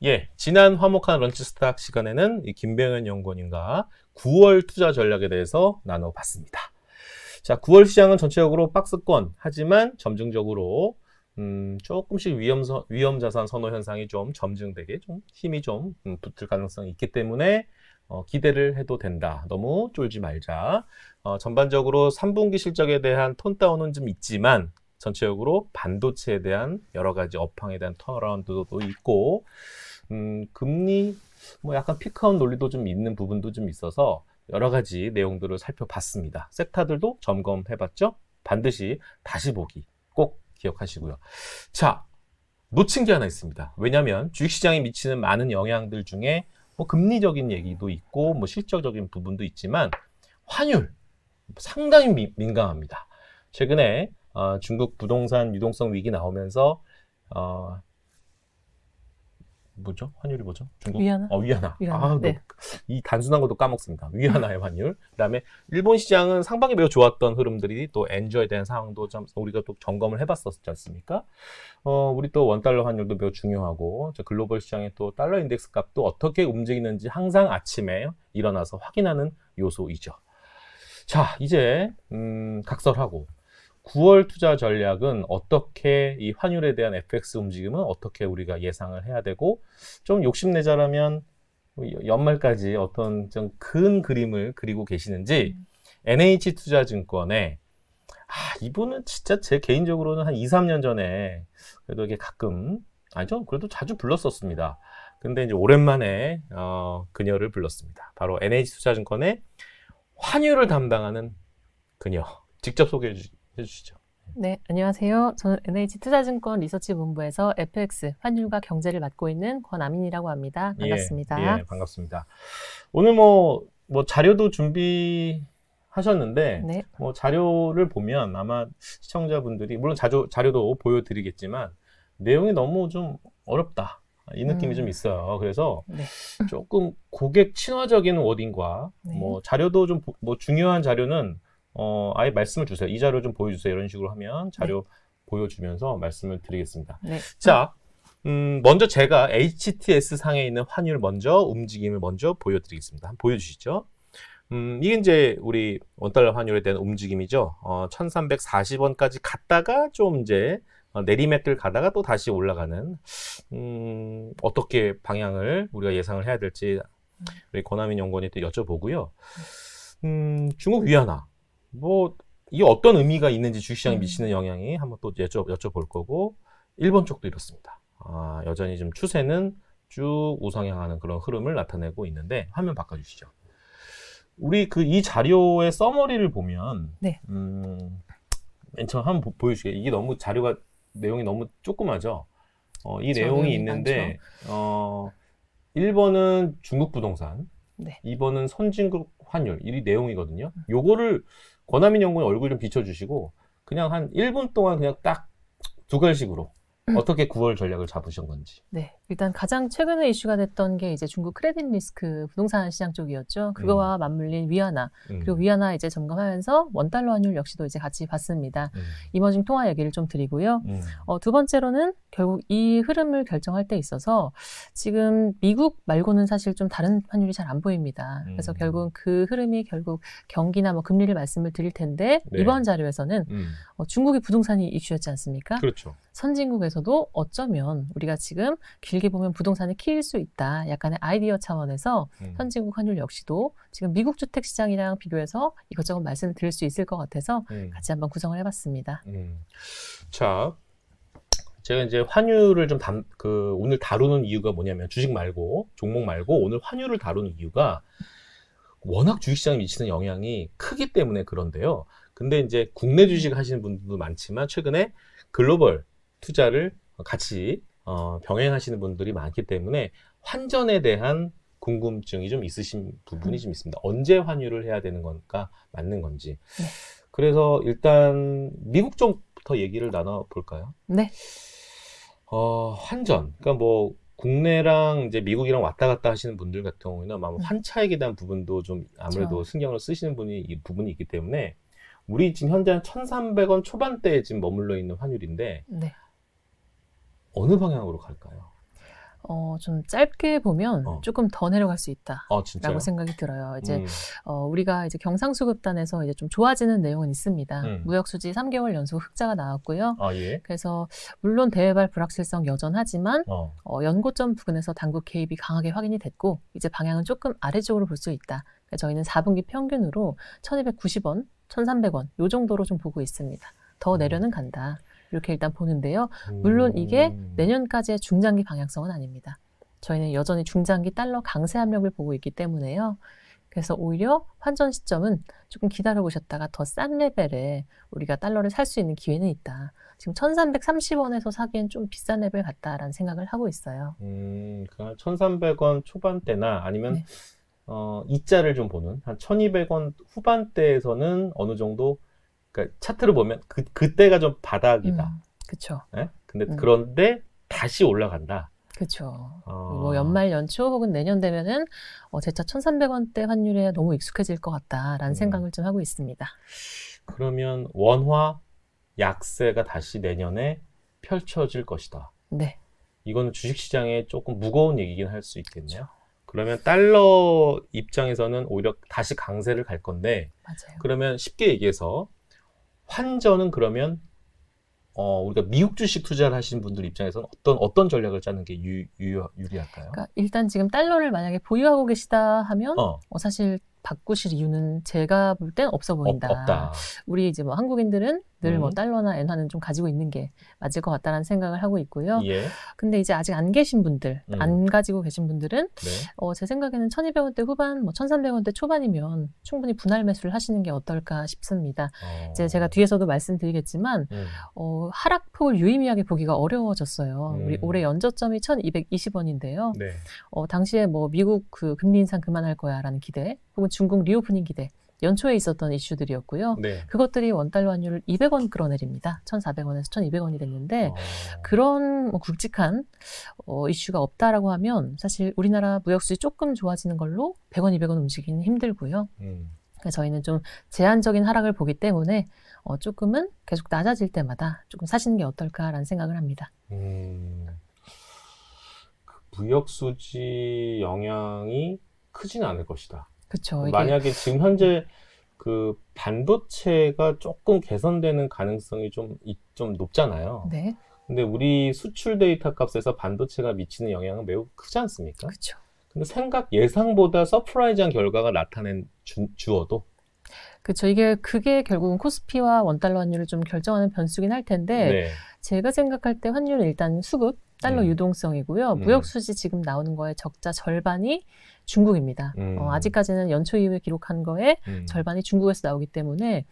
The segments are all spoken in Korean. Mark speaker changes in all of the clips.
Speaker 1: 예, 지난 화목한 런치 스탁 시간에는 이 김병현 연구원님과 9월 투자 전략에 대해서 나눠봤습니다. 자, 9월 시장은 전체적으로 박스권, 하지만 점증적으로 조금씩 위험 자산 선호 현상이 좀 점증되게 좀 힘이 좀 붙을 가능성이 있기 때문에 기대를 해도 된다. 너무 쫄지 말자. 전반적으로 3분기 실적에 대한 톤다운은 좀 있지만 전체적으로 반도체에 대한 여러 가지 업황에 대한 턴어라운드도 있고 금리 뭐 약간 피크아웃 논리도 좀 있는 부분도 좀 있어서 여러 가지 내용들을 살펴봤습니다. 섹터들도 점검해봤죠? 반드시 다시 보기 꼭 기억하시고요. 자, 놓친 게 하나 있습니다. 왜냐하면 주식시장에 미치는 많은 영향들 중에 뭐 금리적인 얘기도 있고 뭐 실적적인 부분도 있지만 환율 상당히 민감합니다. 최근에 중국 부동산 유동성 위기 나오면서 뭐죠? 환율이 뭐죠? 중국?
Speaker 2: 위안화?
Speaker 1: 위안화.
Speaker 2: 위안화. 네.
Speaker 1: 이 단순한 것도 까먹습니다. 위안화의 환율. 그다음에 일본 시장은 상반기 매우 좋았던 흐름들이 또 엔저에 대한 상황도 좀 우리가 또 점검을 해봤었지 않습니까? 우리 또 원달러 환율도 매우 중요하고 글로벌 시장의 또 달러 인덱스 값도 어떻게 움직이는지 항상 아침에 일어나서 확인하는 요소이죠. 자, 이제 각설하고 9월 투자 전략은 어떻게 이 환율에 대한 FX 움직임은 어떻게 우리가 예상을 해야 되고 좀 욕심내자라면 연말까지 어떤 좀 큰 그림을 그리고 계시는지 NH투자증권에 이분은 진짜 제 개인적으로는 한 2, 3년 전에 그래도 이게 가끔 아니죠? 그래도 자주 불렀었습니다. 근데 이제 오랜만에 그녀를 불렀습니다. 바로 NH투자증권의 환율을 담당하는 그녀 직접 소개해 주시죠.
Speaker 2: 네, 안녕하세요. 저는 NH투자증권 리서치본부에서 FX, 환율과 경제를 맡고 있는 권아민이라고 합니다. 반갑습니다.
Speaker 1: 예, 반갑습니다. 오늘 뭐 자료도 준비하셨는데
Speaker 2: 네.
Speaker 1: 뭐 자료를 보면 아마 시청자분들이 물론 자료도 보여드리겠지만 내용이 너무 좀 어렵다. 이 느낌이 좀 있어요. 그래서
Speaker 2: 네.
Speaker 1: 조금 고객 친화적인 워딩과
Speaker 2: 네.
Speaker 1: 뭐 자료도 좀 뭐 중요한 자료는 아예 말씀을 주세요. 이 자료 좀 보여주세요. 이런 식으로 하면 자료 보여주면서 말씀을 드리겠습니다.
Speaker 2: 네.
Speaker 1: 자, 먼저 제가 HTS 상에 있는 환율 움직임을 먼저 보여드리겠습니다. 한번 보여주시죠. 이게 이제 우리 원달러 환율에 대한 움직임이죠. 1340원까지 갔다가 좀 이제 내리막길 가다가 또 다시 올라가는 어떻게 방향을 우리가 예상을 해야 될지 우리 권아민 연구원이 또 여쭤보고요. 중국 위안화 뭐 이게 어떤 의미가 있는지 주식시장에 미치는 영향이 한번 또 여쭤볼 거고 일본 쪽도 이렇습니다. 여전히 좀 추세는 쭉 우상향하는 그런 흐름을 나타내고 있는데 화면 바꿔주시죠. 우리 이 자료의 서머리를 보면
Speaker 2: 네.
Speaker 1: 맨 처음 한번 보여주시게 이게 너무 자료가 내용이 너무 조그마죠. 이 내용이 있는데 1번은 중국 부동산,
Speaker 2: 네.
Speaker 1: 2번은 선진국 환율 이 내용이거든요. 요거를 권아민 연구원 얼굴 좀 비춰주시고 그냥 한 1분 동안 그냥 딱 두 글식으로 어떻게 9월 전략을 잡으신 건지.
Speaker 2: 네, 일단 가장 최근에 이슈가 됐던 게 이제 중국 크레딧 리스크 부동산 시장 쪽이었죠. 그거와 맞물린 위안화, 그리고 위안화 이제 점검하면서 원달러 환율 역시도 이제 같이 봤습니다. 이머징 통화 얘기를 좀 드리고요. 두 번째로는 결국 이 흐름을 결정할 때 있어서 지금 미국 말고는 사실 좀 다른 환율이 잘 안 보입니다. 그래서 결국 그 흐름이 결국 경기나 뭐 금리를 말씀을 드릴 텐데
Speaker 1: 네.
Speaker 2: 이번 자료에서는 중국이 부동산이 이슈였지 않습니까?
Speaker 1: 그렇죠.
Speaker 2: 선진국에서도 어쩌면 우리가 지금 길게 보면 부동산을 키울 수 있다. 약간의 아이디어 차원에서 선진국 환율 역시도 지금 미국 주택 시장이랑 비교해서 이것저것 말씀을 드릴 수 있을 것 같아서 같이 한번 구성을 해봤습니다.
Speaker 1: 자, 제가 이제 환율을 좀 오늘 다루는 이유가 뭐냐면 주식 말고 종목 말고 오늘 환율을 다루는 이유가 워낙 주식시장에 미치는 영향이 크기 때문에 그런데요. 근데 이제 국내 주식 하시는 분들도 많지만 최근에 글로벌 투자를 같이 병행하시는 분들이 많기 때문에 환전에 대한 궁금증이 좀 있으신 부분이 좀 있습니다. 언제 환율을 해야 되는 건가 맞는 건지.
Speaker 2: 네.
Speaker 1: 그래서 일단 미국 쪽부터 얘기를 나눠볼까요?
Speaker 2: 네.
Speaker 1: 환전. 그러니까 뭐 국내랑 이제 미국이랑 왔다 갔다 하시는 분들 같은 경우에는 아마 환차익에 대한 부분도 좀 아무래도
Speaker 2: 그렇죠.
Speaker 1: 신경을 쓰시는 부분이 있기 때문에 우리 지금 현재 한 1,300원 초반대에 지금 머물러 있는 환율인데
Speaker 2: 네.
Speaker 1: 어느 방향으로 갈까요?
Speaker 2: 좀 짧게 보면 조금 더 내려갈 수 있다라고
Speaker 1: 진짜요?
Speaker 2: 생각이 들어요. 이제 우리가 이제 경상수급단에서 이제 좀 좋아지는 내용은 있습니다. 무역수지 3개월 연속 흑자가 나왔고요.
Speaker 1: 예.
Speaker 2: 그래서 물론 대외발 불확실성 여전하지만 연고점 부근에서 단국 개입이 강하게 확인이 됐고 이제 방향은 조금 아래쪽으로 볼 수 있다. 그러니까 저희는 4분기 평균으로 1,290원, 1,300원 요 정도로 좀 보고 있습니다. 더 내려는 간다. 이렇게 일단 보는데요. 물론 이게 내년까지의 중장기 방향성은 아닙니다. 저희는 여전히 중장기 달러 강세 압력을 보고 있기 때문에요. 그래서 오히려 환전 시점은 조금 기다려보셨다가 더 싼 레벨에 우리가 달러를 살 수 있는 기회는 있다. 지금 1,330원에서 사기엔 좀 비싼 레벨 같다라는 생각을 하고 있어요.
Speaker 1: 그러니까 1,300원 초반대나 아니면
Speaker 2: 네.
Speaker 1: 이자를 좀 보는 한 1,200원 후반대에서는 어느 정도 그러니까 차트를 보면 그때가 좀 바닥이다.
Speaker 2: 그렇죠.
Speaker 1: 네? 근데 그런데 다시 올라간다.
Speaker 2: 그렇죠. 뭐 연말 연초 혹은 내년 되면은 재차 1,300원대 환율에 너무 익숙해질 것 같다라는 생각을 좀 하고 있습니다.
Speaker 1: 그러면 원화 약세가 다시 내년에 펼쳐질 것이다.
Speaker 2: 네.
Speaker 1: 이거는 주식시장에 조금 무거운 얘기긴 할 수 있겠네요. 그러면 달러 입장에서는 오히려 다시 강세를 갈 건데
Speaker 2: 맞아요.
Speaker 1: 그러면 쉽게 얘기해서 환전은 그러면 우리가 미국 주식 투자를 하시는 분들 입장에서는 어떤 전략을 짜는 게 유리할까요?
Speaker 2: 그러니까 일단 지금 달러를 만약에 보유하고 계시다 하면 사실 바꾸실 이유는 제가 볼 땐 없어 보인다.
Speaker 1: 없다.
Speaker 2: 우리 이제 뭐 한국인들은 늘 뭐 달러나 엔화는 좀 가지고 있는 게 맞을 것 같다라는 생각을 하고 있고요.
Speaker 1: 예.
Speaker 2: 근데 이제 아직 안 계신 분들, 안 가지고 계신 분들은
Speaker 1: 네.
Speaker 2: 제 생각에는 1,200원대 후반, 뭐 1,300원대 초반이면 충분히 분할 매수를 하시는 게 어떨까 싶습니다. 이제 제가 뒤에서도 말씀드리겠지만 하락폭을 유의미하게 보기가 어려워졌어요. 우리 올해 연저점이 1,220원인데요.
Speaker 1: 네.
Speaker 2: 당시에 뭐 미국 그 금리 인상 그만할 거야라는 기대, 혹은 중국 리오프닝 기대, 연초에 있었던 이슈들이었고요.
Speaker 1: 네.
Speaker 2: 그것들이 원달러 환율을 200원 끌어내립니다. 1,400원에서 1,200원이 됐는데 그런 굵직한 이슈가 없다라고 하면 사실 우리나라 무역수지 조금 좋아지는 걸로 100원, 200원 움직이기는 힘들고요. 그러니까 저희는 좀 제한적인 하락을 보기 때문에 조금은 계속 낮아질 때마다 조금 사시는 게 어떨까라는 생각을 합니다.
Speaker 1: 무역수지 영향이 크지는 않을 것이다.
Speaker 2: 그렇죠.
Speaker 1: 만약에 지금 현재 그 반도체가 조금 개선되는 가능성이 좀 높잖아요.
Speaker 2: 네.
Speaker 1: 근데 우리 수출 데이터 값에서 반도체가 미치는 영향은 매우 크지 않습니까?
Speaker 2: 그렇죠.
Speaker 1: 근데 예상보다 서프라이즈한 결과가 나타낸 주어도
Speaker 2: 그렇죠. 그게 결국은 코스피와 원달러 환율을 좀 결정하는 변수긴 할 텐데
Speaker 1: 네.
Speaker 2: 제가 생각할 때 환율은 일단 수급, 달러 유동성이고요. 무역수지 지금 나오는 거에 적자 절반이 중국입니다. 아직까지는 연초 이후에 기록한 거에 절반이 중국에서 나오기 때문에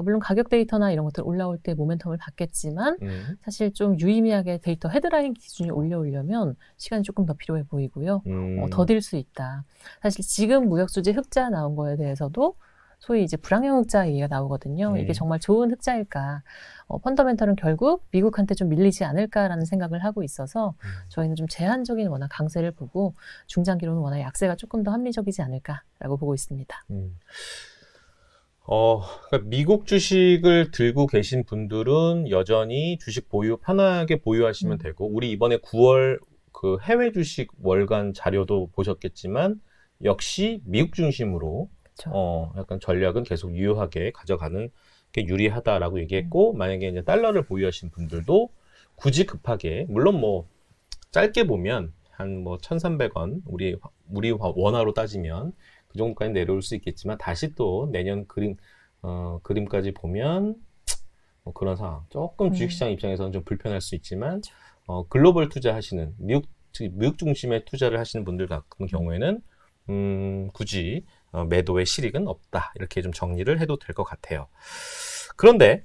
Speaker 2: 물론 가격 데이터나 이런 것들 올라올 때 모멘텀을 받겠지만 사실 좀 유의미하게 데이터 헤드라인 기준이 올려오려면 시간이 조금 더 필요해 보이고요. 더딜 수 있다. 사실 지금 무역수지 흑자 나온 거에 대해서도 소위 이제 불황형 흑자 얘기가 나오거든요. 이게 정말 좋은 흑자일까? 펀더멘털은 결국 미국한테 좀 밀리지 않을까라는 생각을 하고 있어서 저희는 좀 제한적인 워낙 강세를 보고 중장기로는 워낙 약세가 조금 더 합리적이지 않을까라고 보고 있습니다.
Speaker 1: 그러니까 미국 주식을 들고 계신 분들은 여전히 주식 편하게 보유하시면 되고, 우리 이번에 9월 그 해외 주식 월간 자료도 보셨겠지만, 역시 미국 중심으로 약간 전략은 계속 유효하게 가져가는 게 유리하다라고 얘기했고, 만약에 이제 달러를 보유하신 분들도 굳이 급하게, 물론 뭐 짧게 보면 한 뭐 1,300원, 우리 원화로 따지면 그 정도까지 내려올 수 있겠지만, 다시 또 내년 그림까지 보면 뭐 그런 상황. 조금 주식시장 입장에서는 좀 불편할 수 있지만, 글로벌 투자하시는 미국 중심의 투자를 하시는 분들 같은 경우에는 굳이 매도의 실익은 없다. 이렇게 좀 정리를 해도 될 것 같아요. 그런데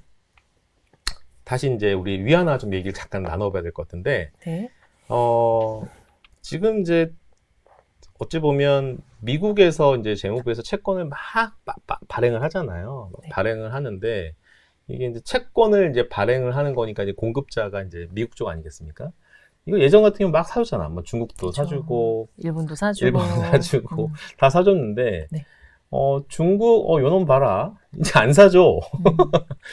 Speaker 1: 다시 이제 우리 위안화 좀 얘기를 잠깐 나눠봐야 될 것 같은데,
Speaker 2: 네.
Speaker 1: 지금 이제 어찌 보면 미국에서 이제 재무부에서 채권을 막 발행을 하잖아요.
Speaker 2: 네.
Speaker 1: 발행을 하는데 이게 이제 채권을 이제 발행을 하는 거니까 이제 공급자가 이제 미국 쪽 아니겠습니까? 이거 예전 같은 경우 막 사줬잖아. 뭐 중국도
Speaker 2: 그쵸.
Speaker 1: 사주고,
Speaker 2: 일본도 사주고,
Speaker 1: 다 사줬는데,
Speaker 2: 네.
Speaker 1: 중국, 요놈 봐라. 이제 안 사줘.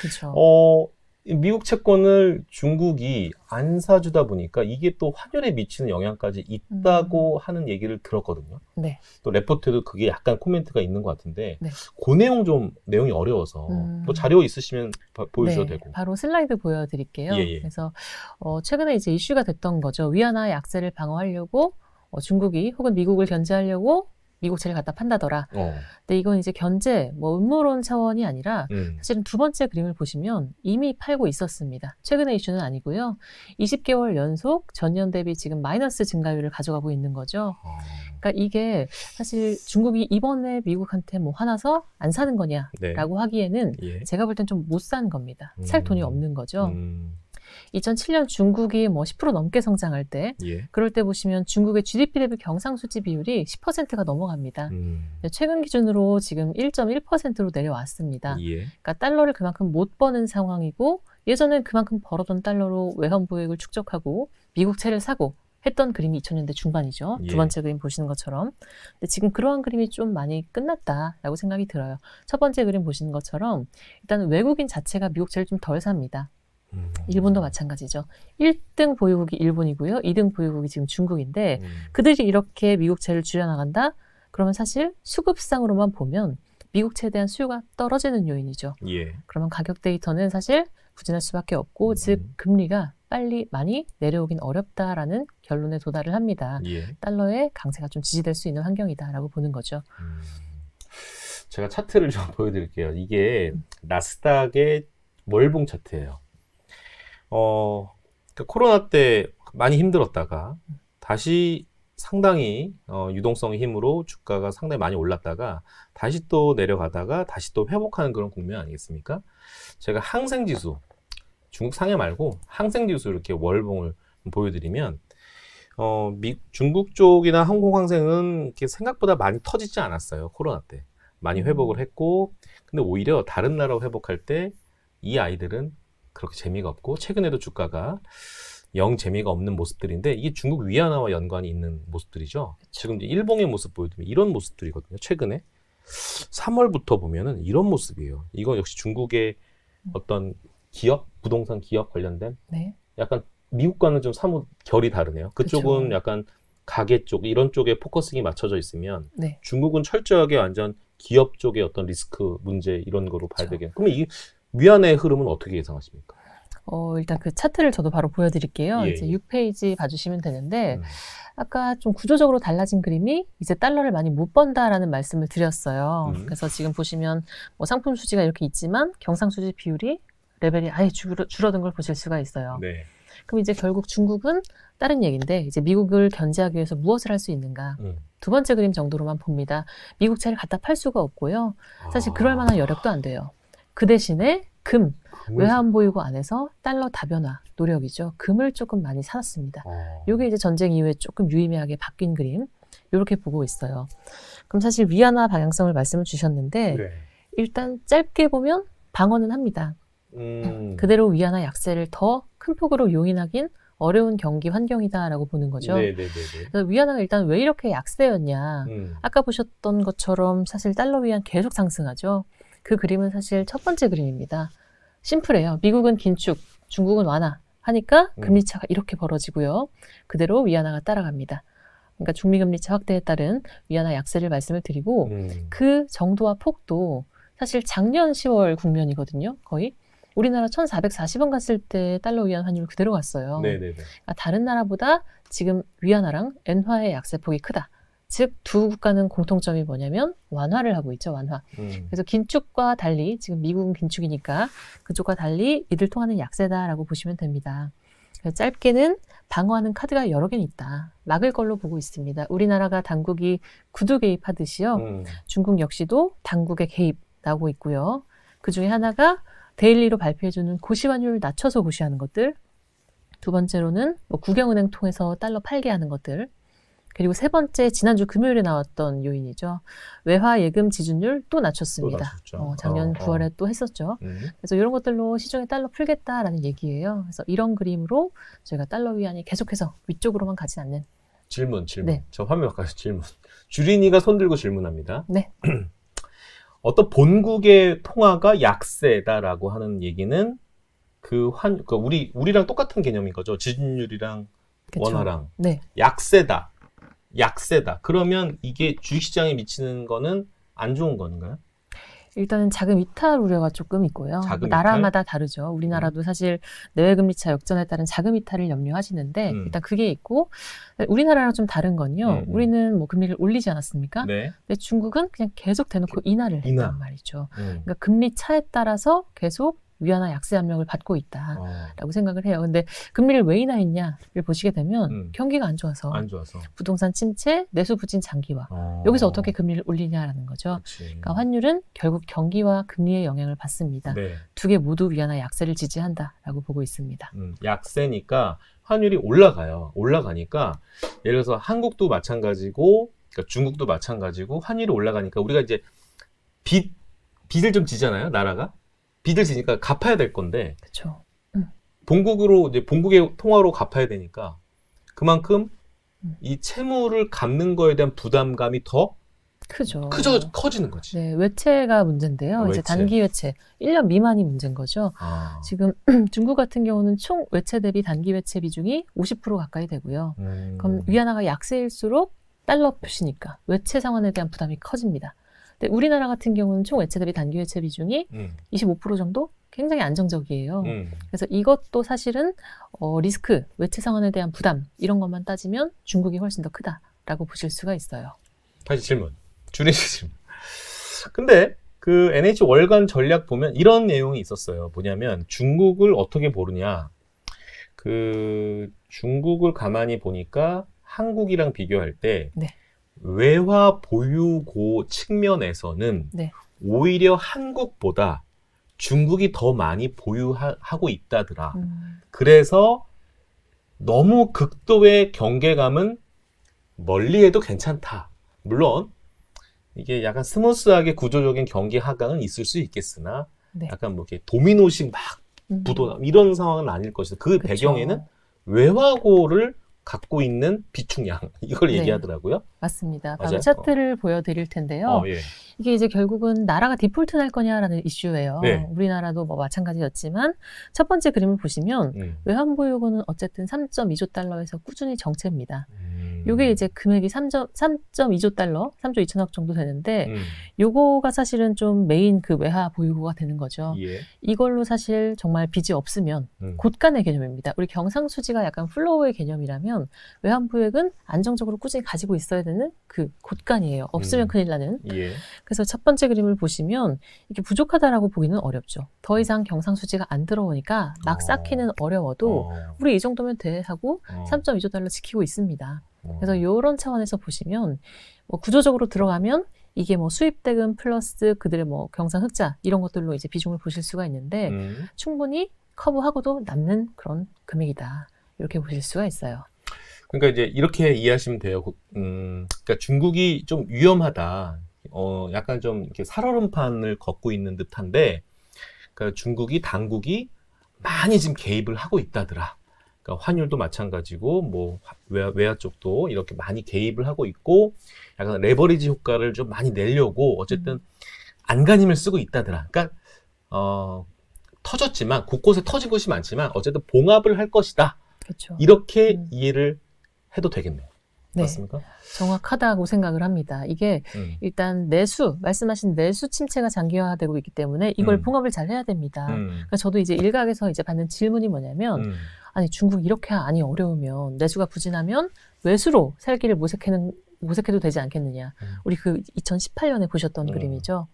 Speaker 2: 그렇죠.
Speaker 1: 미국 채권을 중국이 안 사주다 보니까 이게 또 환율에 미치는 영향까지 있다고 하는 얘기를 들었거든요.
Speaker 2: 네.
Speaker 1: 또 레포트에도 그게 약간 코멘트가 있는 것 같은데
Speaker 2: 네.
Speaker 1: 그 내용이 어려워서 뭐 자료 있으시면 보여주셔도 되고.
Speaker 2: 바로 슬라이드 보여드릴게요.
Speaker 1: 예.
Speaker 2: 그래서 최근에 이제 이슈가 됐던 거죠. 위안화 약세를 방어하려고 중국이 혹은 미국을 견제하려고 미국채를 갖다 판다더라. 근데 이건 이제 견제, 음모론 차원이 아니라 사실은 두 번째 그림을 보시면 이미 팔고 있었습니다. 최근의 이슈는 아니고요. 20개월 연속 전년 대비 지금 마이너스 증가율을 가져가고 있는 거죠. 그러니까 이게 사실 중국이 이번에 미국한테 화나서 안 사는 거냐라고 하기에는 제가 볼 땐 좀 못 산 겁니다. 살 돈이 없는 거죠. 2007년 중국이 10% 넘게 성장할 때, 그럴 때 보시면 중국의 GDP 대비 경상수지 비율이 10%가 넘어갑니다. 최근 기준으로 지금 1.1%로 내려왔습니다. 그러니까 달러를 그만큼 못 버는 상황이고, 예전엔 그만큼 벌어둔 달러로 외환보유액을 축적하고 미국채를 사고 했던 그림이 2000년대 중반이죠. 두 번째 그림 보시는 것처럼. 근데 지금 그러한 그림이 좀 많이 끝났다라고 생각이 들어요. 첫 번째 그림 보시는 것처럼 일단 외국인 자체가 미국채를 좀 덜 삽니다. 일본도 마찬가지죠. 1등 보유국이 일본이고요. 2등 보유국이 지금 중국인데 그들이 이렇게 미국채를 줄여나간다? 그러면 사실 수급상으로만 보면 미국채에 대한 수요가 떨어지는 요인이죠. 그러면 가격 데이터는 사실 부진할 수밖에 없고 즉 금리가 빨리 많이 내려오긴 어렵다라는 결론에 도달을 합니다. 달러의 강세가 좀 지지될 수 있는 환경이다라고 보는 거죠.
Speaker 1: 제가 차트를 좀 보여드릴게요. 이게 나스닥의 월봉 차트예요. 코로나 때 많이 힘들었다가 다시 상당히 유동성의 힘으로 주가가 상당히 많이 올랐다가 다시 또 내려가다가 다시 또 회복하는 그런 국면 아니겠습니까? 제가 항생지수, 중국 상해 말고 항생지수 이렇게 월봉을 보여드리면 중국 쪽이나 항공항생은 이렇게 생각보다 많이 터지지 않았어요. 코로나 때 많이 회복을 했고, 근데 오히려 다른 나라 회복할 때 이 아이들은 그렇게 재미가 없고 최근에도 주가가 영 재미가 없는 모습들인데 이게 중국 위안화와 연관이 있는 모습들이죠. 그쵸. 지금 이제 일봉의 모습 보여드리면 이런 모습들이거든요. 최근에 3월부터 보면은 이런 모습이에요. 이건 역시 중국의 어떤 기업, 부동산 기업 관련된 약간 미국과는 좀 사뭇 결이 다르네요. 그쪽은 그쵸. 약간 가계 쪽 이런 쪽에 포커싱이 맞춰져 있으면 중국은 철저하게 완전 기업 쪽의 어떤 리스크 문제 이런 거로 봐야 되겠네요. 그러면 이 위안화의 흐름은 어떻게 예상하십니까?
Speaker 2: 일단 그 차트를 저도 바로 보여드릴게요. 이제 6페이지 봐주시면 되는데, 아까 좀 구조적으로 달라진 그림이 이제 달러를 많이 못 번다라는 말씀을 드렸어요. 그래서 지금 보시면 상품 수지가 이렇게 있지만 경상수지 비율이 레벨이 아예 줄어든 걸 보실 수가 있어요. 그럼 이제 결국 중국은 다른 얘기인데, 이제 미국을 견제하기 위해서 무엇을 할 수 있는가? 두 번째 그림 정도로만 봅니다. 미국채를 갖다 팔 수가 없고요. 사실 그럴 만한 여력도 안 돼요. 그 대신에 외환보유고 안에서 달러 다변화 노력이죠. 금을 조금 많이 사놨습니다. 이게 이제 전쟁 이후에 조금 유의미하게 바뀐 그림, 이렇게 보고 있어요. 그럼 사실 위안화 방향성을 말씀을 주셨는데 일단 짧게 보면 방어는 합니다. 그대로 위안화 약세를 더 큰 폭으로 용인하긴 어려운 경기 환경이다라고 보는 거죠. 그래서 위안화가 일단 왜 이렇게 약세였냐. 아까 보셨던 것처럼 사실 달러 위안 계속 상승하죠. 그 그림은 사실 첫 번째 그림입니다. 심플해요. 미국은 긴축, 중국은 완화 하니까 금리차가 이렇게 벌어지고요. 그대로 위안화가 따라갑니다. 그러니까 중미금리차 확대에 따른 위안화 약세를 말씀을 드리고 그 정도와 폭도 사실 작년 10월 국면이거든요. 거의. 우리나라 1,440원 갔을 때 달러 위안 환율 그대로 갔어요. 그러니까 다른 나라보다 지금 위안화랑 엔화의 약세폭이 크다. 즉 두 국가는 공통점이 뭐냐면 완화를 하고 있죠. 완화. 그래서 긴축과 달리 지금 미국은 긴축이니까 그쪽과 달리 이들 통하는 약세다라고 보시면 됩니다. 그래서 짧게는 방어하는 카드가 여러 개는 있다. 막을 걸로 보고 있습니다. 우리나라가 당국이 구두 개입하듯이요. 중국 역시도 당국의 개입 나오고 있고요. 그중에 하나가 데일리로 발표해주는 고시환율 낮춰서 고시하는 것들. 두 번째로는 국영은행 통해서 달러 팔게 하는 것들. 그리고 세 번째, 지난주 금요일에 나왔던 요인이죠. 외화 예금 지준율 또 낮췄습니다. 작년 9월에 또 했었죠. 그래서 이런 것들로 시중에 달러 풀겠다라는 얘기예요. 그래서 이런 그림으로 저희가 달러 위안이 계속해서 위쪽으로만 가진 않는.
Speaker 1: 질문. 저 화면 바꿔서 질문. 주린이가 손 들고 질문합니다. 어떤 본국의 통화가 약세다라고 하는 얘기는 그러니까 우리랑 똑같은 개념인 거죠. 지준율이랑
Speaker 2: 그쵸.
Speaker 1: 원화랑.
Speaker 2: 네.
Speaker 1: 약세다. 그러면 이게 주식시장에 미치는 거는 안 좋은 건가요?
Speaker 2: 일단은 자금 이탈 우려가 조금 있고요.
Speaker 1: 자금
Speaker 2: 나라마다 다르죠. 우리나라도 사실 내외금리차 역전에 따른 자금 이탈을 염려하시는데 일단 그게 있고, 우리나라랑 좀 다른 건요. 우리는 뭐 금리를 올리지 않았습니까?
Speaker 1: 네.
Speaker 2: 근데 중국은 그냥 계속 대놓고 인하를 했단 말이죠. 그러니까 금리 차에 따라서 계속 위안화 약세 압력을 받고 있다라고 생각을 해요. 근데 금리를 왜 인하했냐를 보시게 되면 경기가 안 좋아서 부동산 침체, 내수 부진 장기화. 여기서 어떻게 금리를 올리냐라는 거죠. 그러니까 환율은 결국 경기와 금리의 영향을 받습니다.
Speaker 1: 네.
Speaker 2: 두 개 모두 위안화 약세를 지지한다라고 보고 있습니다.
Speaker 1: 약세니까 환율이 올라가요. 올라가니까 예를 들어서 한국도 마찬가지고, 그러니까 중국도 마찬가지고 환율이 올라가니까 우리가 이제 빚을 좀 지잖아요. 나라가. 빚을 지니까 갚아야 될 건데,
Speaker 2: 그렇죠.
Speaker 1: 본국의 통화로 갚아야 되니까 그만큼 이 채무를 갚는 거에 대한 부담감이 더 커지는 거지.
Speaker 2: 네, 외채가 문제인데요. 이제 단기 외채 1년 미만이 문제인 거죠. 지금 중국 같은 경우는 총 외채 대비 단기 외채 비중이 50% 가까이 되고요. 그럼 위안화가 약세일수록 달러 표시니까 외채 상환에 대한 부담이 커집니다. 근데 우리나라 같은 경우는 총 외채 대비 단기 외채 비중이 25% 정도 굉장히 안정적이에요. 그래서 이것도 사실은 리스크, 외채 상환에 대한 부담 이런 것만 따지면 중국이 훨씬 더 크다라고 보실 수가 있어요.
Speaker 1: 다시 준희 씨 질문. 근데 그 NH 월간 전략 보면 이런 내용이 있었어요. 뭐냐면 중국을 어떻게 보느냐. 그 중국을 가만히 보니까 한국이랑 비교할 때
Speaker 2: 네.
Speaker 1: 외화 보유고 측면에서는
Speaker 2: 네.
Speaker 1: 오히려 한국보다 중국이 더 많이 보유하고 있다더라. 그래서 너무 극도의 경계감은 멀리해도 괜찮다. 물론 이게 약간 스무스하게 구조적인 경기 하강은 있을 수 있겠으나
Speaker 2: 네.
Speaker 1: 약간 뭐 이렇게 도미노식 막 부도나 이런 상황은 아닐 것이다. 그
Speaker 2: 그쵸.
Speaker 1: 배경에는 외화고를 갖고 있는 비축량 이걸
Speaker 2: 네.
Speaker 1: 얘기하더라고요.
Speaker 2: 맞습니다. 바로 차트를 보여드릴 텐데요.
Speaker 1: 예.
Speaker 2: 이게 이제 결국은 나라가 디폴트 날 거냐라는 이슈예요.
Speaker 1: 네.
Speaker 2: 우리나라도 뭐 마찬가지였지만 첫 번째 그림을 보시면 외환보유고는 어쨌든 3.2조 달러에서 꾸준히 정체입니다. 요게 이제 금액이 3.2조 달러, 3조 2천억 정도 되는데 요거가 사실은 좀 메인 그 외화 보유고가 되는 거죠.
Speaker 1: 예.
Speaker 2: 이걸로 사실 정말 빚이 없으면 곳간의 개념입니다. 우리 경상수지가 약간 플로우의 개념이라면 외환보유액은 안정적으로 꾸준히 가지고 있어야 되는 그 곳간이에요. 없으면 큰일 나는.
Speaker 1: 예.
Speaker 2: 그래서 첫 번째 그림을 보시면 이게 부족하다라고 보기는 어렵죠. 더 이상 경상수지가 안 들어오니까 막 쌓기는 어려워도 우리 이 정도면 돼 하고 3.2조 달러 지키고 있습니다. 그래서 이런 차원에서 보시면 뭐 구조적으로 들어가면 이게 뭐 수입대금 플러스 그들의 뭐 경상 흑자 이런 것들로 이제 비중을 보실 수가 있는데 충분히 커브하고도 남는 그런 금액이다. 이렇게 보실 수가 있어요.
Speaker 1: 그러니까 이제 이렇게 이해하시면 돼요. 그러니까 중국이 좀 위험하다. 약간 좀 이렇게 살얼음판을 걷고 있는 듯한데, 그러니까 중국이 당국이 많이 지금 개입을 하고 있다더라. 그러니까 환율도 마찬가지고, 뭐 외화 쪽도 이렇게 많이 개입을 하고 있고, 약간 레버리지 효과를 좀 많이 내려고 어쨌든 안간힘을 쓰고 있다더라. 그러니까 터졌지만 곳곳에 터진 곳이 많지만 어쨌든 봉합을 할 것이다.
Speaker 2: 그렇죠.
Speaker 1: 이렇게 이해를 해도 되겠네요.
Speaker 2: 네,
Speaker 1: 맞습니까?
Speaker 2: 정확하다고 생각을 합니다. 이게 일단 말씀하신 내수 침체가 장기화되고 있기 때문에 이걸 봉합을 잘 해야 됩니다. 그러니까 저도 이제 일각에서 이제 받는 질문이 뭐냐면, 아니 중국 이렇게 안이 어려우면 내수가 부진하면 외수로 살기를 모색해도 되지 않겠느냐. 우리 그 2018년에 보셨던 그림이죠.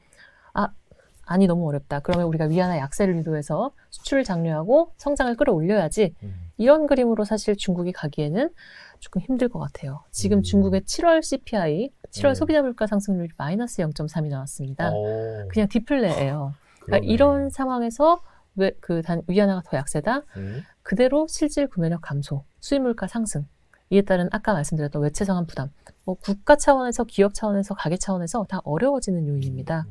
Speaker 2: 안이 너무 어렵다. 그러면 우리가 위안화 약세를 유도해서 수출을 장려하고 성장을 끌어올려야지. 이런 그림으로 사실 중국이 가기에는 조금 힘들 것 같아요. 지금 중국의 7월 CPI, 7월 소비자 물가 상승률이 마이너스 0.3이 나왔습니다. 그냥 디플레예요. 그러니까 이런 상황에서 위안화가 더 약세다. 그대로 실질 구매력 감소, 수입 물가 상승. 이에 따른 아까 말씀드렸던 외채 상환 부담, 뭐 국가 차원에서 기업 차원에서 가계 차원에서 다 어려워지는 요인입니다.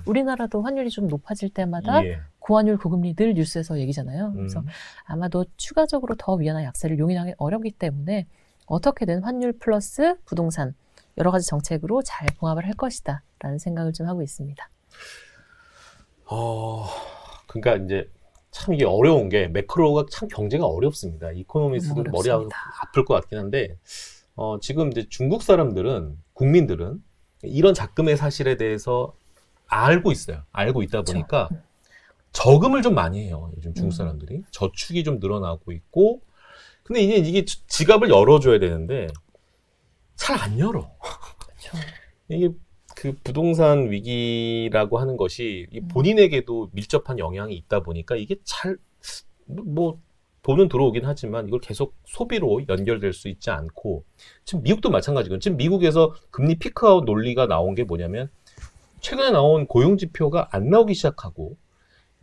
Speaker 2: 우리나라도 환율이 좀 높아질 때마다 고환율 고금리 늘 뉴스에서 얘기잖아요. 그래서 아마도 추가적으로 더 위안화 약세를 용인하기 어렵기 때문에 어떻게든 환율 플러스 부동산 여러 가지 정책으로 잘 봉합을 할 것이다 라는 생각을 좀 하고 있습니다.
Speaker 1: 그러니까 이제 참 이게 어려운 게 매크로가 참 경제가 어렵습니다. 이코노미스트도 머리가 아플 것 같긴 한데 지금 이제 중국 사람들은 국민들은 이런 작금의 사실에 대해서 알고 있어요. 알고 있다 보니까 그렇죠. 저금을 좀 많이 해요. 요즘 중국 사람들이 저축이 좀 늘어나고 있고 근데 이게 지갑을 열어줘야 되는데 잘 안 열어.
Speaker 2: 그렇죠.
Speaker 1: 이게 그 부동산 위기라고 하는 것이 본인에게도 밀접한 영향이 있다 보니까 이게 뭐 돈은 들어오긴 하지만 이걸 계속 소비로 연결될 수 있지 않고 지금 미국도 마찬가지거든요. 지금 미국에서 금리 피크아웃 논리가 나온 게 뭐냐면 최근에 나온 고용 지표가 안 나오기 시작하고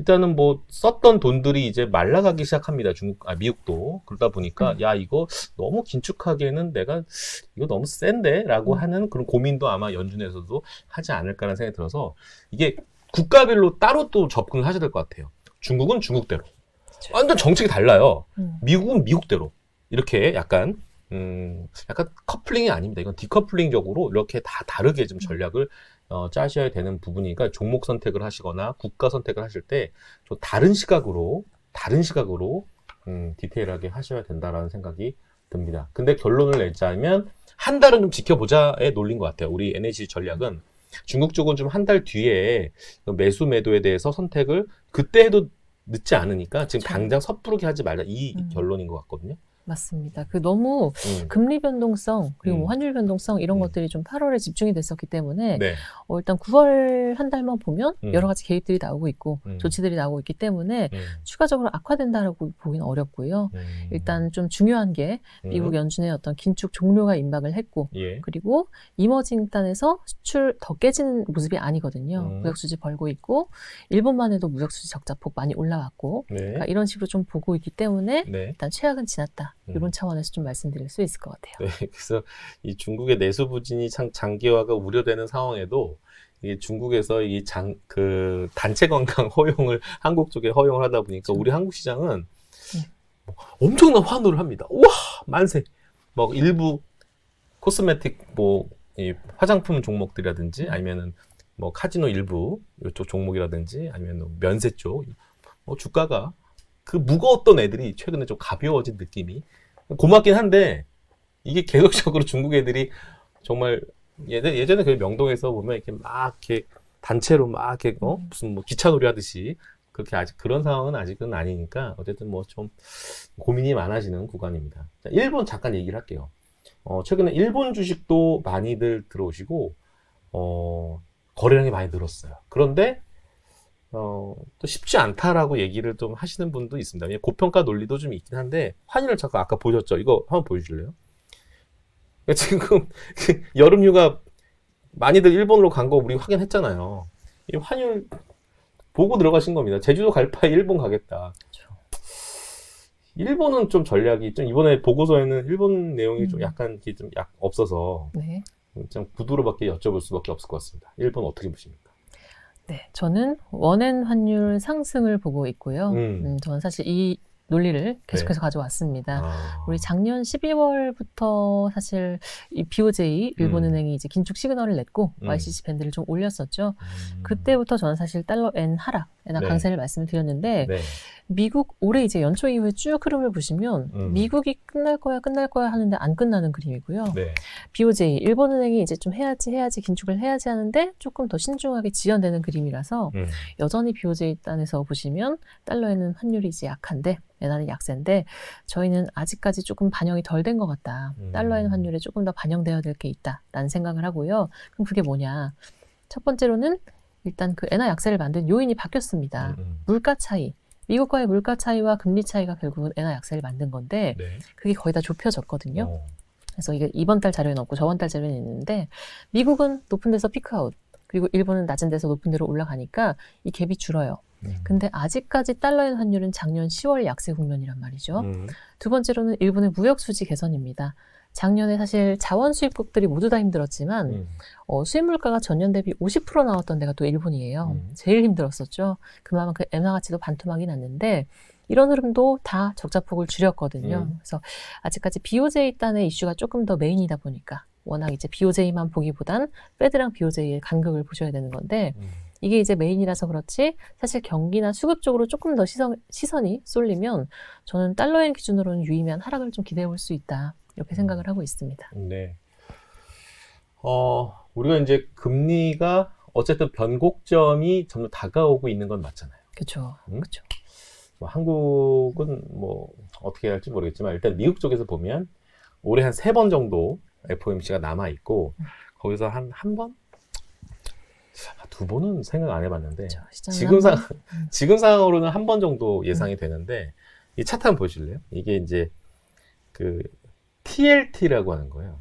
Speaker 1: 일단은 뭐 썼던 돈들이 이제 말라가기 시작합니다. 미국도. 그러다 보니까 야 이거 너무 긴축하기에는 내가 이거 너무 센데? 라고 하는 그런 고민도 아마 연준에서도 하지 않을까라는 생각이 들어서 이게 국가별로 따로 또 접근을 하셔야 될 것 같아요. 중국은 중국대로. 완전 정책이 달라요. 미국은 미국대로. 이렇게 약간 커플링이 아닙니다. 이건 디커플링적으로 이렇게 다 다르게 좀 전략을 짜셔야 되는 부분이니까 종목 선택을 하시거나 국가 선택을 하실 때 좀 다른 시각으로 디테일하게 하셔야 된다라는 생각이 듭니다. 근데 결론을 내자면 한 달은 좀 지켜보자에 놀린 것 같아요. 우리 NHG 전략은 중국 쪽은 좀 한 달 뒤에 매수 매도에 대해서 선택을 그때 해도 늦지 않으니까 지금
Speaker 2: 그렇죠.
Speaker 1: 당장 섭부르게 하지 말자 이 결론인 것 같거든요.
Speaker 2: 맞습니다. 너무 금리 변동성 그리고 환율 변동성 이런 것들이 좀 8월에 집중이 됐었기 때문에
Speaker 1: 네.
Speaker 2: 일단 9월 한 달만 보면 여러 가지 개입들이 나오고 있고 조치들이 나오고 있기 때문에 추가적으로 악화된다라고 보기는 어렵고요. 일단 좀 중요한 게 미국 연준의 어떤 긴축 종료가 임박을 했고 그리고 이머징 단에서 수출 더 깨지는 모습이 아니거든요. 무역수지 벌고 있고 일본만 해도 무역수지 적자폭 많이 올라왔고 그러니까 이런 식으로 좀 보고 있기 때문에 일단 최악은 지났다. 이런 차원에서 좀 말씀드릴 수 있을 것 같아요.
Speaker 1: 네, 그래서 이 중국의 내수 부진이 참 장기화가 우려되는 상황에도 이 중국에서 단체 관광 허용을 한국 쪽에 허용을 하다 보니까 우리 한국 시장은 엄청난 환호를 합니다. 우와 만세. 뭐 일부 코스메틱 이 화장품 종목들이라든지 아니면은 뭐 카지노 일부 이쪽 종목이라든지 아니면 면세 쪽 주가가 그 무거웠던 애들이 최근에 좀 가벼워진 느낌이 고맙긴 한데 이게 계속적으로 중국 애들이 정말 예전에 그 명동에서 보면 이렇게 막 이렇게 단체로 막 이렇게 무슨 뭐 기차놀이 하듯이 그렇게 아직 그런 상황은 아직은 아니니까 어쨌든 뭐 좀 고민이 많아지는 구간입니다. 자, 일본 잠깐 얘기를 할게요. 최근에 일본 주식도 많이들 들어오시고 거래량이 많이 늘었어요. 그런데 또 쉽지 않다라고 얘기를 좀 하시는 분도 있습니다. 고평가 논리도 좀 있긴 한데 환율을 잠깐 아까 보셨죠? 이거 한번 보여주실래요? 지금 여름 휴가 많이들 일본으로 간 거 우리 확인했잖아요. 이 환율 보고 들어가신 겁니다. 제주도 갈 바에 일본 가겠다. 그렇죠. 일본은 좀 전략이 좀 이번에 보고서에는 일본 내용이 좀 약간 좀 없어서 좀 구두로밖에 여쭤볼 수밖에 없을 것 같습니다. 일본 어떻게 보십니까?
Speaker 2: 네, 저는 원엔 환율 상승을 보고 있고요. 저는 사실 이 논리를 계속해서 가져왔습니다. 우리 작년 12월부터 사실 이 BOJ 일본은행이 이제 긴축 시그널을 냈고 YCC 밴드를 좀 올렸었죠. 그때부터 저는 사실 달러 엔 하락, 엔화 강세를 말씀을 드렸는데 미국 올해 이제 연초 이후에 쭉 흐름을 보시면 미국이 끝날 거야 하는데 안 끝나는 그림이고요. BOJ 일본은행이 이제 좀 해야지 긴축을 해야지 하는데 조금 더 신중하게 지연되는 그림이라서 여전히 BOJ 단에서 보시면 달러에는 환율이 이제 약한데 엔화는 약세인데 저희는 아직까지 조금 반영이 덜 된 것 같다. 달러엔 환율에 조금 더 반영되어야 될 게 있다라는 생각을 하고요. 그럼 그게 뭐냐? 첫 번째로는 일단 그 엔화 약세를 만든 요인이 바뀌었습니다. 물가 차이. 미국과의 물가 차이와 금리 차이가 결국은 엔화 약세를 만든 건데 그게 거의 다 좁혀졌거든요. 그래서 이게 이번 달 자료에는 없고 저번 달 자료에는 있는데 미국은 높은 데서 피크아웃 그리고 일본은 낮은 데서 높은 데로 올라가니까 이 갭이 줄어요. 근데 아직까지 달러엔 환율은 작년 10월 약세 국면이란 말이죠. 두 번째로는 일본의 무역 수지 개선입니다. 작년에 사실 자원 수입국들이 모두 다 힘들었지만 수입 물가가 전년 대비 50% 나왔던 데가 또 일본이에요. 제일 힘들었었죠. 그만큼 그 엔화 가치도 반토막이 났는데 이런 흐름도 다 적자폭을 줄였거든요. 그래서 아직까지 BOJ 단의 이슈가 조금 더 메인이다 보니까 워낙 이제 BOJ만 보기보단 페드랑 BOJ의 간극을 보셔야 되는 건데 이게 이제 메인이라서 그렇지 사실 경기나 수급 쪽으로 조금 더 시선이 쏠리면 저는 달러엔 기준으로는 유의미한 하락을 좀 기대해 볼 수 있다. 이렇게 생각을 하고 있습니다.
Speaker 1: 네. 우리가 이제 금리가 어쨌든 변곡점이 점점 다가오고 있는 건 맞잖아요.
Speaker 2: 그렇죠. 그렇죠.
Speaker 1: 뭐 한국은 뭐 어떻게 할지 모르겠지만 일단 미국 쪽에서 보면 올해 한 3번 정도 FOMC가 남아 있고 거기서 한 번? 2번은 생각 안 해봤는데 지금 상황으로는 한 번 정도 예상이 되는데 이 차트 한번 보실래요? 이게 이제 그 TLT라고 하는 거예요.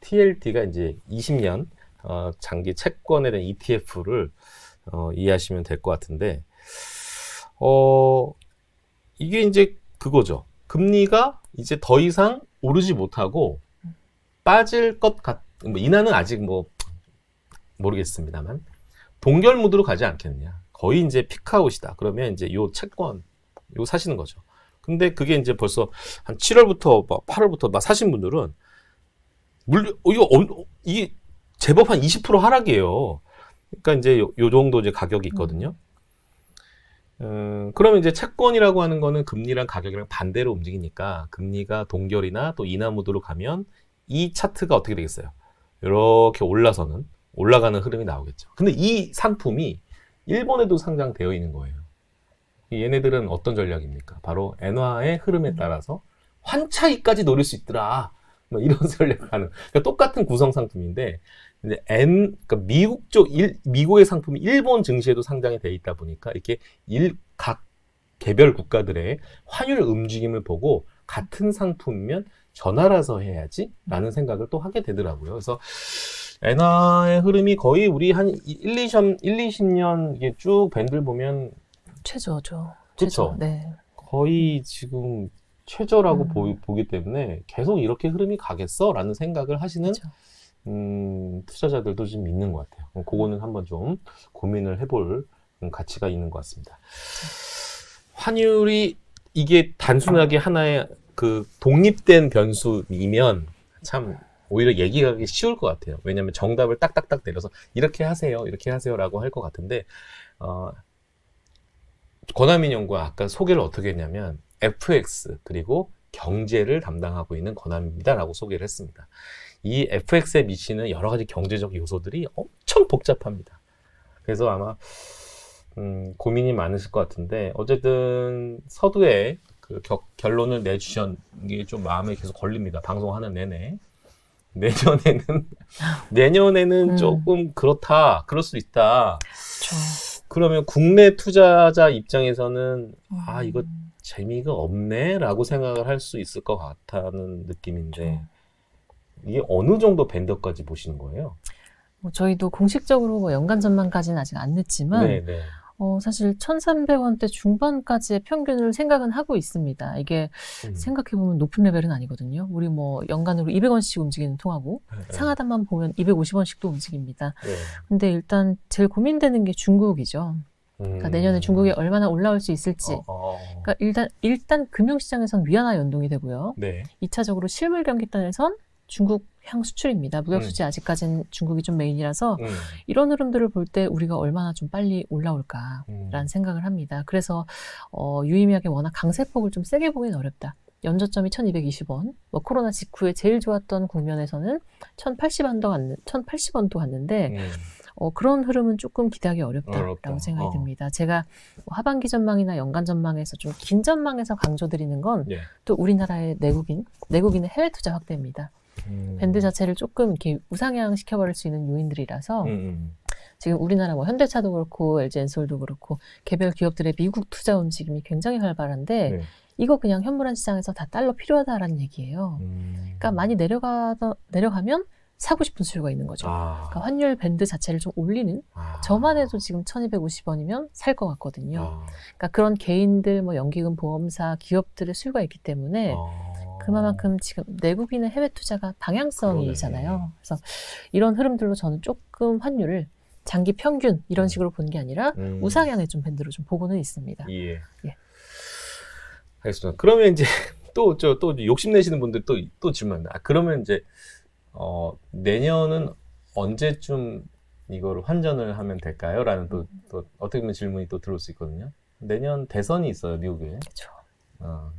Speaker 1: TLT가 이제 20년 장기 채권에 대한 ETF를 이해하시면 될 것 같은데 이게 이제 그거죠. 금리가 이제 더 이상 오르지 못하고 빠질 것 뭐 인하는 아직 뭐 모르겠습니다만 동결 무드로 가지 않겠느냐. 거의 이제 피크아웃이다. 그러면 이제 요 채권 요 사시는 거죠. 근데 그게 이제 벌써 한 7월부터 막 8월부터 막 사신 분들은 이게 제법 한 20% 하락이에요. 그러니까 이제 요 정도 이제 가격이 있거든요. 그러면 이제 채권이라고 하는 거는 금리랑 가격이랑 반대로 움직이니까 금리가 동결이나 또 인하 무드로 가면 이 차트가 어떻게 되겠어요? 이렇게 올라가는 흐름이 나오겠죠. 근데 이 상품이 일본에도 상장되어 있는 거예요. 얘네들은 어떤 전략입니까? 바로 엔화의 흐름에 따라서 환차익까지 노릴 수 있더라. 뭐 이런 전략을 하는. 그러니까 똑같은 구성 상품인데, 이제 그러니까 미국의 상품이 일본 증시에도 상장이 돼 있다 보니까 이렇게 각 개별 국가들의 환율 움직임을 보고 같은 상품이면 전화라서 해야지 라는 생각을 또 하게 되더라고요. 그래서 엔화의 흐름이 거의 우리 한 20년 이게 쭉 밴드를 보면
Speaker 2: 최저죠.
Speaker 1: 그렇죠.
Speaker 2: 네.
Speaker 1: 거의 지금 최저라고 보기 때문에 계속 이렇게 흐름이 가겠어? 라는 생각을 하시는
Speaker 2: 그쵸.
Speaker 1: 투자자들도 좀 있는 것 같아요. 그거는 한번 좀 고민을 해볼 가치가 있는 것 같습니다. 환율이 이게 단순하게 하나의 그 독립된 변수이면 참 오히려 얘기하기 쉬울 것 같아요. 왜냐하면 정답을 딱딱딱 내려서 이렇게 하세요, 이렇게 하세요라고 할 것 같은데 권한민 연구가 아까 소개를 어떻게 했냐면 FX 그리고 경제를 담당하고 있는 권한민입니다라고 소개를 했습니다. 이 FX에 미치는 여러 가지 경제적 요소들이 엄청 복잡합니다. 그래서 아마 고민이 많으실 것 같은데 어쨌든 서두에 그 결론을 내주신 게 좀 마음에 계속 걸립니다. 방송하는 내내. 내년에는 조금 그럴 수 있다.
Speaker 2: 그렇죠.
Speaker 1: 그러면 국내 투자자 입장에서는 이거 재미가 없네 라고 생각을 할 수 있을 것 같다는 느낌인데 이게 어느 정도 밴드까지 보시는 거예요?
Speaker 2: 뭐 저희도 공식적으로 뭐 연간 전망까지는 아직 안 냈지만
Speaker 1: 네네.
Speaker 2: 사실 1,300원대 중반까지의 평균을 생각은 하고 있습니다. 이게 생각해보면 높은 레벨은 아니거든요. 우리 뭐 연간으로 200원씩 움직이는 통하고 상하단만 보면 250원씩도 움직입니다. 근데 일단 제일 고민되는 게 중국이죠. 그러니까 내년에 중국이 얼마나 올라올 수 있을지. 그러니까 일단 금융시장에선 위안화 연동이 되고요.
Speaker 1: 네.
Speaker 2: 2차적으로 실물 경기단에선 중국 향 수출입니다. 무역 수지 아직까지는 중국이 좀 메인이라서 이런 흐름들을 볼 때 우리가 얼마나 좀 빨리 올라올까라는 생각을 합니다. 그래서 유의미하게 워낙 강세폭을 좀 세게 보기는 어렵다. 연저점이 1220원, 뭐 코로나 직후에 제일 좋았던 국면에서는 1080원도 갔는데 그런 흐름은 조금 기대하기 어렵다라고 생각이 듭니다. 제가 하반기 전망이나 연간 전망에서 좀 긴 전망에서 강조드리는 건 또 우리나라의 내국인의 해외 투자 확대입니다. 밴드 자체를 조금 이렇게 우상향 시켜버릴 수 있는 요인들이라서 지금 우리나라 뭐 현대차도 그렇고 LG엔솔도 그렇고 개별 기업들의 미국 투자 움직임이 굉장히 활발한데 이거 그냥 현물한 시장에서 다 달러 필요하다라는 얘기예요. 그러니까 많이 내려가면 사고 싶은 수요가 있는 거죠. 그러니까 환율 밴드 자체를 좀 올리는 저만 해도 지금 1250원이면 살 것 같거든요. 그러니까 그런 개인들, 뭐 연기금, 보험사, 기업들의 수요가 있기 때문에 그만큼 지금 내국인의 해외 투자가 방향성이잖아요. 그래서 이런 흐름들로 저는 조금 환율을 장기 평균 이런 식으로 보는 게 아니라 우상향의 좀 밴드로 좀 보고는 있습니다.
Speaker 1: 예. 알겠습니다. 그러면 이제 또 욕심내시는 분들 또 질문합니다. 그러면 이제 내년은 언제쯤 이거를 환전을 하면 될까요? 라는 또 어떻게 보면 질문이 또 들어올 수 있거든요. 내년 대선이 있어요, 미국에.
Speaker 2: 그렇죠.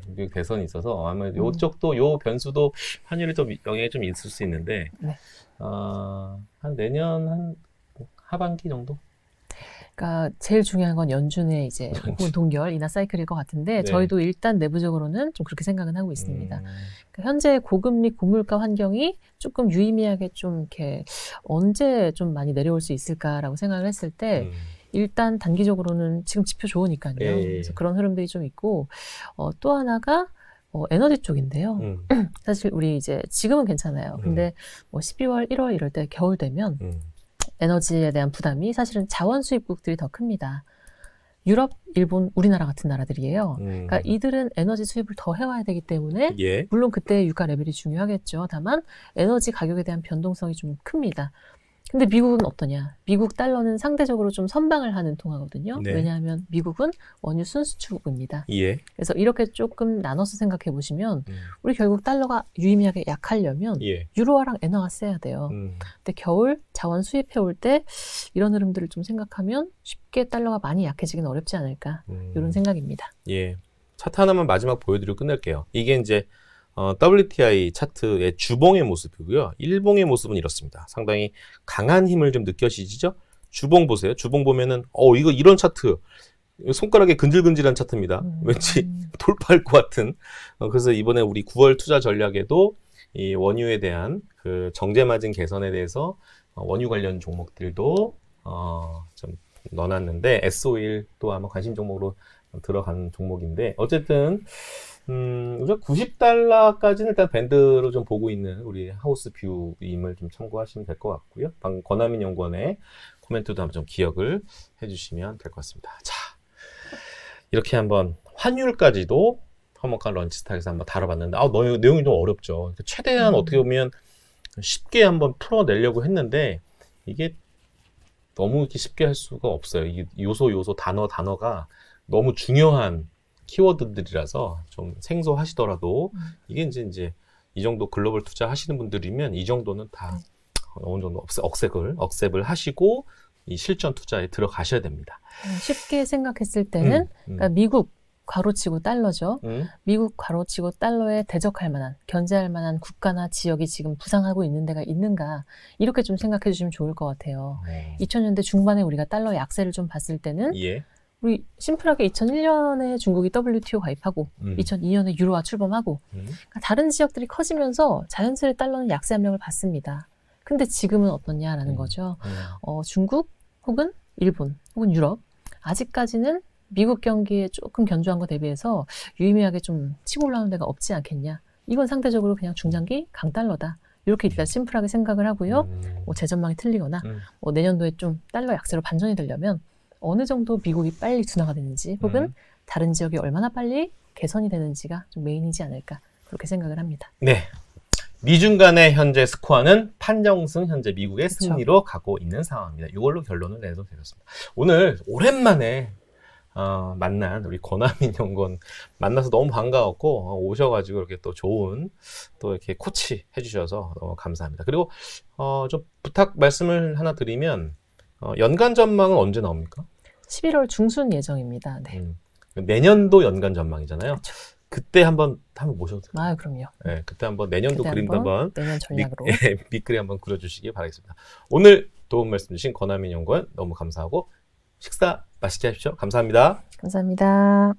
Speaker 1: 미국 대선이 있어서 아마 요쪽도 요 변수도 환율에 좀 영향이 좀 있을 수 있는데
Speaker 2: 네.
Speaker 1: 한 내년 한 하반기 정도?
Speaker 2: 그러니까 제일 중요한 건 연준의 이제 혹은 동결 인하 사이클일 것 같은데
Speaker 1: 네.
Speaker 2: 저희도 일단 내부적으로는 좀 그렇게 생각은 하고 있습니다. 그러니까 현재 고금리 고물가 환경이 조금 유의미하게 좀 이렇게 언제 좀 많이 내려올 수 있을까라고 생각을 했을 때 일단 단기적으로는 지금 지표 좋으니까요. 그래서 그런 흐름들이 좀 있고 또 하나가 에너지 쪽인데요. 사실 우리 이제 지금은 괜찮아요. 근데 뭐 12월, 1월 이럴 때 겨울 되면 에너지에 대한 부담이 사실은 자원 수입국들이 더 큽니다. 유럽, 일본, 우리나라 같은 나라들이에요. 그러니까 이들은 에너지 수입을 더 해와야 되기 때문에
Speaker 1: 예.
Speaker 2: 물론 그때 유가 레벨이 중요하겠죠. 다만 에너지 가격에 대한 변동성이 좀 큽니다. 근데 미국은 어떠냐? 미국 달러는 상대적으로 좀 선방을 하는 통화거든요.
Speaker 1: 네.
Speaker 2: 왜냐하면 미국은 원유 순수출국입니다.
Speaker 1: 예.
Speaker 2: 그래서 이렇게 조금 나눠서 생각해 보시면 우리 결국 달러가 유의미하게 약하려면
Speaker 1: 예.
Speaker 2: 유로화랑 엔화가 세야 돼요. 근데 겨울 자원 수입해 올 때 이런 흐름들을 좀 생각하면 쉽게 달러가 많이 약해지긴 어렵지 않을까 이런 생각입니다.
Speaker 1: 예. 차트 하나만 마지막 보여드리고 끝낼게요. 이게 이제 WTI 차트의 주봉의 모습이고요. 일봉의 모습은 이렇습니다. 상당히 강한 힘을 좀 느껴지시죠? 주봉 보세요. 주봉 보면은 이거 이런 차트. 손가락에 근질근질한 차트입니다. 왠지 돌파할 것 같은. 그래서 이번에 우리 9월 투자 전략에도 이 원유에 대한 그 정제 마진 개선에 대해서 원유 관련 종목들도 좀 넣어놨는데 S-오일도 아마 관심 종목으로 들어간 종목인데 어쨌든 우리가 90달러까지는 일단 밴드로 좀 보고 있는 우리 하우스 뷰임을 좀 참고하시면 될 것 같고요. 방금 권하민 연구원의 코멘트도 한번 좀 기억을 해주시면 될 것 같습니다. 자, 이렇게 한번 환율까지도 화목한 런치스탁에서 한번 다뤄봤는데 내용이 좀 어렵죠. 최대한 어떻게 보면 쉽게 한번 풀어내려고 했는데 이게 너무 이렇게 쉽게 할 수가 없어요. 이게 요소 단어가 너무 중요한 키워드들이라서 좀 생소하시더라도 이게 이제 이 정도 글로벌 투자 하시는 분들이면 이 정도는 다 어느 정도 억셉을 하시고 이 실전 투자에 들어가셔야 됩니다.
Speaker 2: 쉽게 생각했을 때는 그러니까 미국 괄호치고 달러죠. 미국 괄호치고 달러에 대적할 만한, 견제할 만한 국가나 지역이 지금 부상하고 있는 데가 있는가 이렇게 좀 생각해 주시면 좋을 것 같아요. 2000년대 중반에 우리가 달러 약세를 좀 봤을 때는 우리 심플하게 2001년에 중국이 WTO 가입하고 2002년에 유로화 출범하고 그러니까 다른 지역들이 커지면서 자연스레 달러는 약세 압력을 받습니다. 근데 지금은 어떻냐라는 거죠. 중국 혹은 일본 혹은 유럽 아직까지는 미국 경기에 조금 견조한 거 대비해서 유의미하게 좀 치고 올라오는 데가 없지 않겠냐. 이건 상대적으로 그냥 중장기 강달러다. 이렇게 일단 심플하게 생각을 하고요. 뭐 재전망이 틀리거나 뭐 내년도에 좀 달러 약세로 반전이 되려면 어느 정도 미국이 빨리 둔화가 되는지 혹은 다른 지역이 얼마나 빨리 개선이 되는지가 좀 메인이지 않을까 그렇게 생각을 합니다.
Speaker 1: 네. 미중 간의 현재 스코어는 판정승 현재 미국의 승리로 가고 있는 상황입니다. 이걸로 결론을 내도 되겠습니다. 오늘 오랜만에 만난 우리 권하민 연구원 만나서 너무 반가웠고 오셔가지고 이렇게 또 좋은 또 이렇게 코치 해주셔서 너무 감사합니다. 그리고 좀 부탁 말씀을 하나 드리면 연간 전망은 언제 나옵니까?
Speaker 2: 11월 중순 예정입니다. 네.
Speaker 1: 내년도 연간 전망이잖아요.
Speaker 2: 그렇죠.
Speaker 1: 그때 한번 모셔도 돼요.
Speaker 2: 그럼요.
Speaker 1: 네, 그때 한번 내년도 그림도 한번
Speaker 2: 내년 전략으로
Speaker 1: 밑그림 한번 그려주시기 바라겠습니다. 오늘 도움 말씀 주신 권하민 연구원 너무 감사하고 식사 맛있게 하십시오. 감사합니다.
Speaker 2: 감사합니다.